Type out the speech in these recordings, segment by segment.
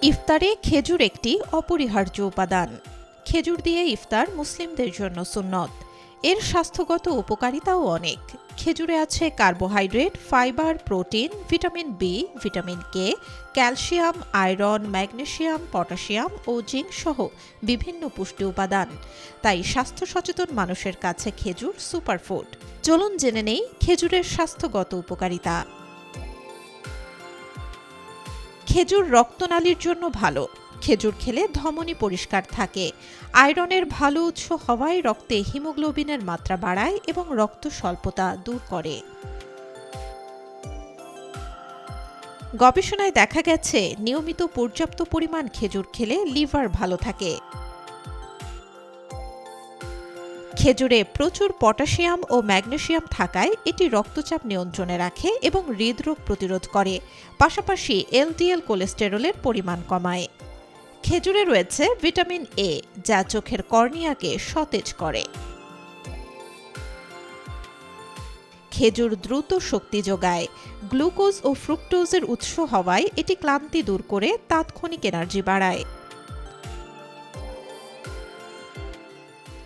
ইফতারে খেজুর একটি অপরিহার্য উপাদান। খেজুর দিয়ে ইফতার মুসলিমদের জন্য সুন্নত। এর স্বাস্থ্যগত উপকারিতাও অনেক। খেজুরে আছে carbohydrate, fibre, protein, vitamin B, vitamin K, calcium, iron, magnesium, potassium ও জিঙ্ক সহ বিভিন্ন পুষ্টি উপাদান। তাই স্বাস্থ্য সচেতন মানুষের কাছে খেজুর সুপারফুড। চলুন জেনে নেই খেজুরের স্বাস্থ্যগত উপকারিতা। খেজুর রক্তনালীর জন্য ভালো। খেজুর খেলে ধমনী পরিষ্কার থাকে। আয়রনের ভালো উৎস হওয়ায় রক্তে হিমোগ্লোবিনের মাত্রা বাড়ায় এবং রক্ত স্বল্পতা দূর করে। গবেষণায় দেখা গেছে নিয়মিত পর্যাপ্ত পরিমাণ খেজুর খেলে লিভার ভালো থাকে। খেজুরে প্রচুর পটাশিয়াম ও ম্যাগনেসিয়াম থাকায় এটি রক্তচাপ নিয়ন্ত্রণে রাখে এবং হৃদরোগ প্রতিরোধ করে। পাশাপাশি এলডিএল কোলেস্টেরলের পরিমাণ কমায়। খেজুরে রয়েছে ভিটামিন এ, যা চোখের কর্নিয়াকে সতেজ করে। খেজুর দ্রুত শক্তি যোগায়। গ্লুকোজ ও ফ্রুক্টোজের উৎস হওয়ায় এটি ক্লান্তি দূর করে তাৎক্ষণিক এনার্জি বাড়ায়।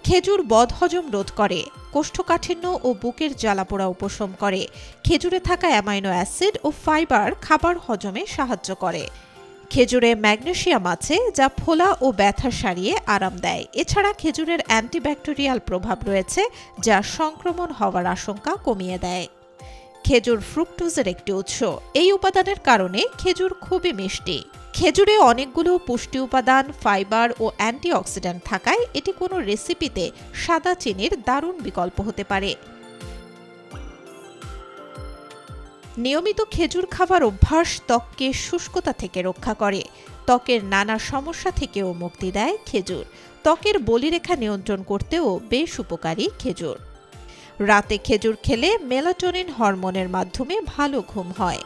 খেজুর বদহজম রোধ করে। কোষ্ঠকাঠিন্য ও বুকের জ্বালাপোড়া উপশম করে। খেজুরে থাকা অ্যামাইনো অ্যাসিড ও ফাইবার খাবার হজমে সাহায্য করে। খেজুরে ম্যাগনেসিয়াম আছে, যা ফোলা ও ব্যথা সারিয়ে আরাম দেয়। এছাড়া খেজুরের অ্যান্টিব্যাকটেরিয়াল প্রভাব রয়েছে, যা সংক্রমণ হওয়ার আশঙ্কা কমিয়ে দেয়। খেজুর ফ্রুক্টোজের একটি উৎস। এই উপাদানের কারণে খেজুর খুবই মিষ্টি। খেজুরে অনেকগুলো পুষ্টি উপাদান, ফাইবার ও অ্যান্টিঅক্সিডেন্ট থাকায় এটি কোনো রেসিপিতে সাদা চিনির দারুণ বিকল্প হতে পারে। নিয়মিত খেজুর খাবার অভ্যাস ত্বককে শুষ্কতা থেকে রক্ষা করে। ত্বকের নানা সমস্যা থেকেও মুক্তি দেয় খেজুর। ত্বকের বলিরেখা নিয়ন্ত্রণ করতেও বেশ উপকারী খেজুর। রাতে খেজুর খেলে মেলাটোনিন হরমোনের মাধ্যমে ভালো ঘুম হয়।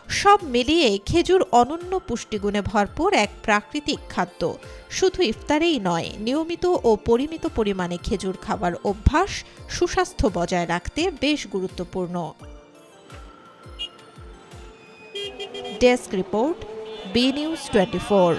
সব মিলিয়ে খেজুর অনন্য পুষ্টিগুণে ভরপুর এক প্রাকৃতিক খাদ্য। শুধু ইফতারেই নয়, নিয়মিত ও পরিমিত পরিমাণে খেজুর খাবার অভ্যাস সুস্বাস্থ্য বজায় রাখতে বেশ গুরুত্বপূর্ণ। Desk report, B News 24।